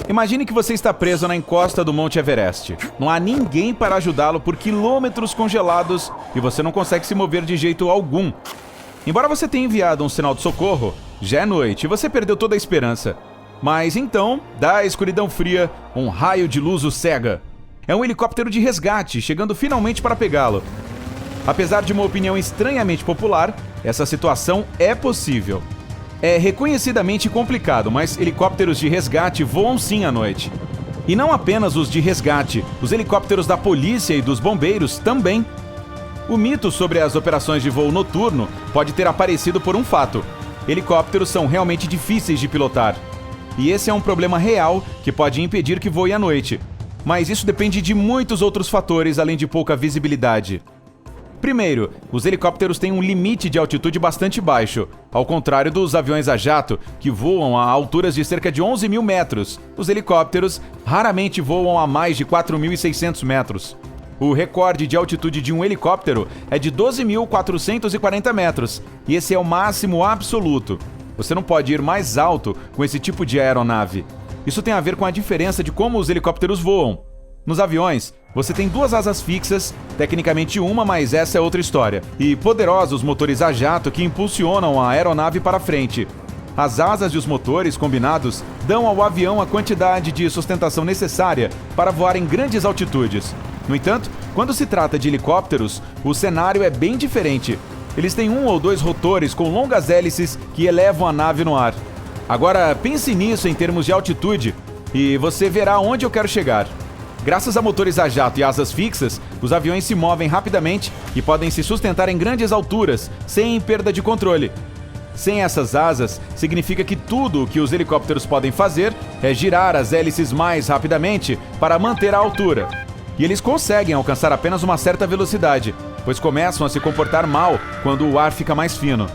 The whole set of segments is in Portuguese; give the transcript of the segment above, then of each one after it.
Imagine que você está preso na encosta do Monte Everest. Não há ninguém para ajudá-lo por quilômetros congelados e você não consegue se mover de jeito algum. Embora você tenha enviado um sinal de socorro, já é noite e você perdeu toda a esperança. Mas então, da escuridão fria, um raio de luz o cega. É um helicóptero de resgate, chegando finalmente para pegá-lo. Apesar de uma opinião estranhamente popular, essa situação é possível. É reconhecidamente complicado, mas helicópteros de resgate voam sim à noite. E não apenas os de resgate, os helicópteros da polícia e dos bombeiros também. O mito sobre as operações de voo noturno pode ter aparecido por um fato: helicópteros são realmente difíceis de pilotar. E esse é um problema real que pode impedir que voe à noite. Mas isso depende de muitos outros fatores, além de pouca visibilidade. Primeiro, os helicópteros têm um limite de altitude bastante baixo, ao contrário dos aviões a jato, que voam a alturas de cerca de 11 mil metros. Os helicópteros raramente voam a mais de 4.600 metros. O recorde de altitude de um helicóptero é de 12.440 metros, e esse é o máximo absoluto. Você não pode ir mais alto com esse tipo de aeronave. Isso tem a ver com a diferença de como os helicópteros voam. Nos aviões, você tem duas asas fixas, tecnicamente uma, mas essa é outra história, e poderosos motores a jato que impulsionam a aeronave para frente. As asas e os motores combinados dão ao avião a quantidade de sustentação necessária para voar em grandes altitudes. No entanto, quando se trata de helicópteros, o cenário é bem diferente. Eles têm um ou dois rotores com longas hélices que elevam a nave no ar. Agora pense nisso em termos de altitude e você verá onde eu quero chegar. Graças a motores a jato e asas fixas, os aviões se movem rapidamente e podem se sustentar em grandes alturas, sem perda de controle. Sem essas asas, significa que tudo o que os helicópteros podem fazer é girar as hélices mais rapidamente para manter a altura. E eles conseguem alcançar apenas uma certa velocidade, pois começam a se comportar mal quando o ar fica mais fino.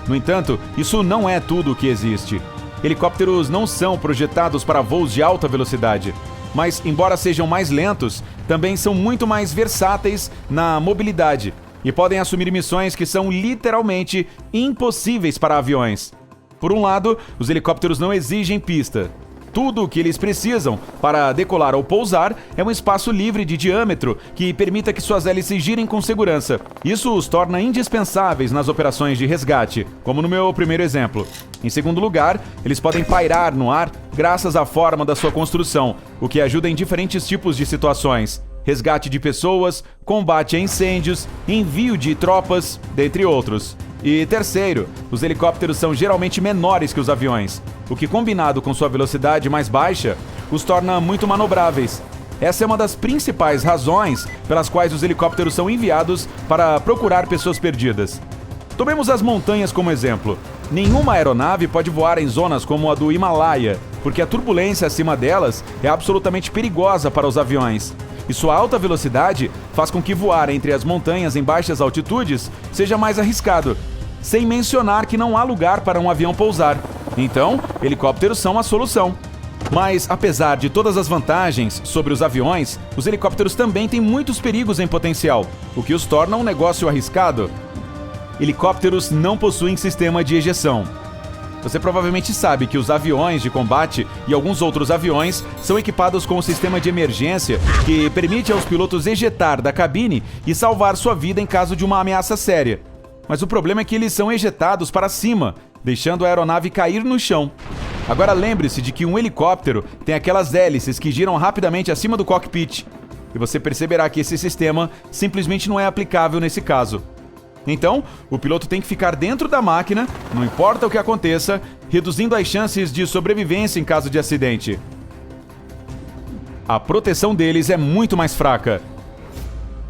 No entanto, isso não é tudo o que existe. Helicópteros não são projetados para voos de alta velocidade. Mas, embora sejam mais lentos, também são muito mais versáteis na mobilidade e podem assumir missões que são literalmente impossíveis para aviões. Por um lado, os helicópteros não exigem pista. Tudo o que eles precisam para decolar ou pousar é um espaço livre de diâmetro que permita que suas hélices girem com segurança. Isso os torna indispensáveis nas operações de resgate, como no meu primeiro exemplo. Em segundo lugar, eles podem pairar no ar graças à forma da sua construção, o que ajuda em diferentes tipos de situações. Resgate de pessoas, combate a incêndios, envio de tropas, dentre outros. E terceiro, os helicópteros são geralmente menores que os aviões, o que, combinado com sua velocidade mais baixa, os torna muito manobráveis. Essa é uma das principais razões pelas quais os helicópteros são enviados para procurar pessoas perdidas. Tomemos as montanhas como exemplo. Nenhuma aeronave pode voar em zonas como a do Himalaia, porque a turbulência acima delas é absolutamente perigosa para os aviões. E sua alta velocidade faz com que voar entre as montanhas em baixas altitudes seja mais arriscado, sem mencionar que não há lugar para um avião pousar. Então, helicópteros são a solução. Mas, apesar de todas as vantagens sobre os aviões, os helicópteros também têm muitos perigos em potencial, o que os torna um negócio arriscado. Helicópteros não possuem sistema de ejeção. Você provavelmente sabe que os aviões de combate e alguns outros aviões são equipados com um sistema de emergência que permite aos pilotos ejetar da cabine e salvar sua vida em caso de uma ameaça séria. Mas o problema é que eles são ejetados para cima, deixando a aeronave cair no chão. Agora lembre-se de que um helicóptero tem aquelas hélices que giram rapidamente acima do cockpit, e você perceberá que esse sistema simplesmente não é aplicável nesse caso. Então, o piloto tem que ficar dentro da máquina, não importa o que aconteça, reduzindo as chances de sobrevivência em caso de acidente. A proteção deles é muito mais fraca.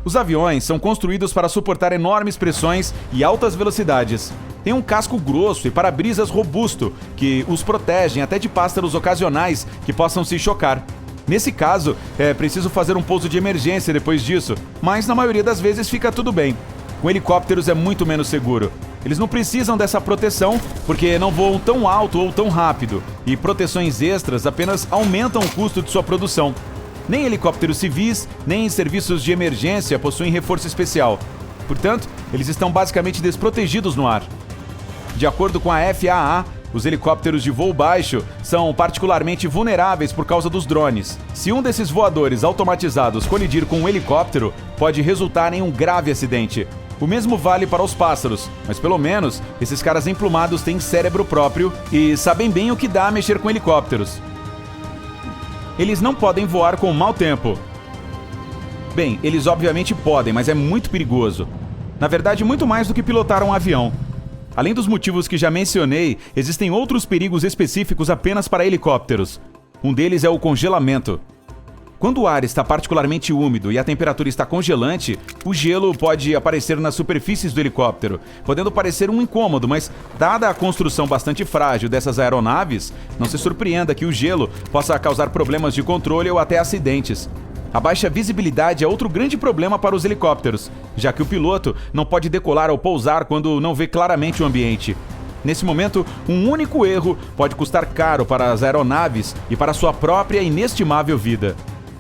Os aviões são construídos para suportar enormes pressões e altas velocidades. Tem um casco grosso e para-brisas robusto, que os protegem até de pássaros ocasionais que possam se chocar. Nesse caso, é preciso fazer um pouso de emergência depois disso, mas na maioria das vezes fica tudo bem. Com helicópteros é muito menos seguro. Eles não precisam dessa proteção porque não voam tão alto ou tão rápido, e proteções extras apenas aumentam o custo de sua produção. Nem helicópteros civis, nem serviços de emergência possuem reforço especial. Portanto, eles estão basicamente desprotegidos no ar. De acordo com a FAA, Os helicópteros de voo baixo são particularmente vulneráveis por causa dos drones. Se um desses voadores automatizados colidir com um helicóptero, pode resultar em um grave acidente. O mesmo vale para os pássaros, mas pelo menos esses caras emplumados têm cérebro próprio e sabem bem o que dá a mexer com helicópteros. Eles não podem voar com mau tempo. Bem, eles obviamente podem, mas é muito perigoso. Na verdade, muito mais do que pilotar um avião. Além dos motivos que já mencionei, existem outros perigos específicos apenas para helicópteros. Um deles é o congelamento. Quando o ar está particularmente úmido e a temperatura está congelante, o gelo pode aparecer nas superfícies do helicóptero, podendo parecer um incômodo, mas dada a construção bastante frágil dessas aeronaves, não se surpreenda que o gelo possa causar problemas de controle ou até acidentes. A baixa visibilidade é outro grande problema para os helicópteros, já que o piloto não pode decolar ou pousar quando não vê claramente o ambiente. Nesse momento, um único erro pode custar caro para as aeronaves e para sua própria inestimável vida.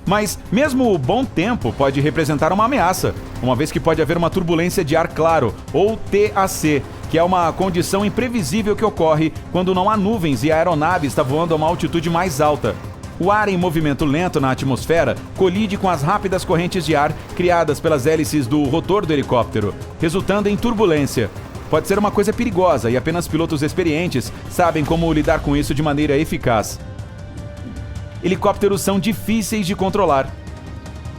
Mas mesmo o bom tempo pode representar uma ameaça, uma vez que pode haver uma turbulência de ar claro, ou TAC, que é uma condição imprevisível que ocorre quando não há nuvens e a aeronave está voando a uma altitude mais alta. O ar em movimento lento na atmosfera colide com as rápidas correntes de ar criadas pelas hélices do rotor do helicóptero, resultando em turbulência. Pode ser uma coisa perigosa e apenas pilotos experientes sabem como lidar com isso de maneira eficaz. Helicópteros são difíceis de controlar.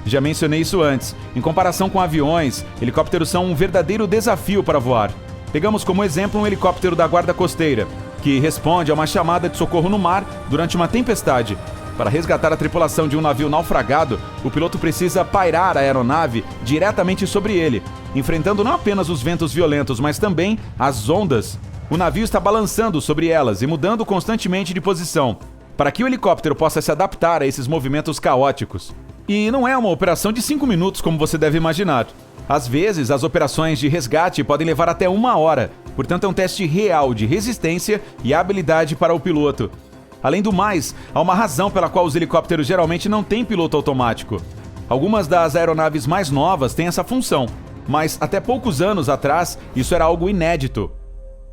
Já mencionei isso antes. Em comparação com aviões, helicópteros são um verdadeiro desafio para voar. Pegamos como exemplo um helicóptero da Guarda Costeira, que responde a uma chamada de socorro no mar durante uma tempestade. Para resgatar a tripulação de um navio naufragado, o piloto precisa pairar a aeronave diretamente sobre ele, enfrentando não apenas os ventos violentos, mas também as ondas. O navio está balançando sobre elas e mudando constantemente de posição, para que o helicóptero possa se adaptar a esses movimentos caóticos. E não é uma operação de 5 minutos como você deve imaginar. Às vezes, as operações de resgate podem levar até 1 hora, portanto é um teste real de resistência e habilidade para o piloto. Além do mais, há uma razão pela qual os helicópteros geralmente não têm piloto automático. Algumas das aeronaves mais novas têm essa função, mas até poucos anos atrás isso era algo inédito.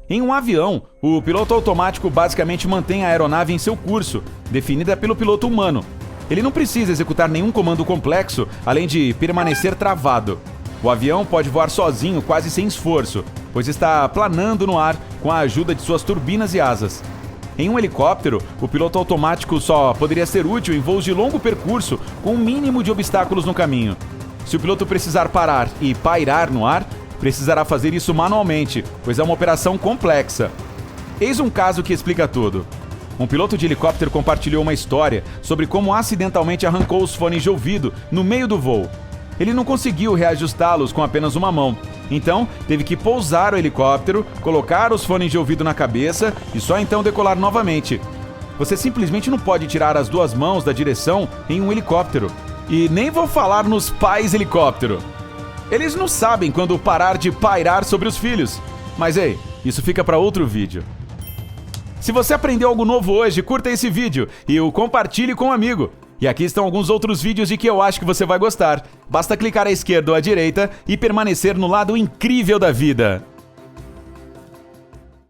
Em um avião, o piloto automático basicamente mantém a aeronave em seu curso, definida pelo piloto humano. Ele não precisa executar nenhum comando complexo, além de permanecer travado. O avião pode voar sozinho quase sem esforço, pois está planando no ar com a ajuda de suas turbinas e asas. Em um helicóptero, o piloto automático só poderia ser útil em voos de longo percurso com um mínimo de obstáculos no caminho. Se o piloto precisar parar e pairar no ar, precisará fazer isso manualmente, pois é uma operação complexa. Eis um caso que explica tudo. Um piloto de helicóptero compartilhou uma história sobre como acidentalmente arrancou os fones de ouvido no meio do voo. Ele não conseguiu reajustá-los com apenas uma mão, então teve que pousar o helicóptero, colocar os fones de ouvido na cabeça e só então decolar novamente. Você simplesmente não pode tirar as 2 mãos da direção em um helicóptero. E nem vou falar nos pais helicóptero. Eles não sabem quando parar de pairar sobre os filhos. Mas ei, isso fica para outro vídeo. Se você aprendeu algo novo hoje, curta esse vídeo e o compartilhe com um amigo. E aqui estão alguns outros vídeos de que eu acho que você vai gostar. Basta clicar à esquerda ou à direita e permanecer no lado incrível da vida.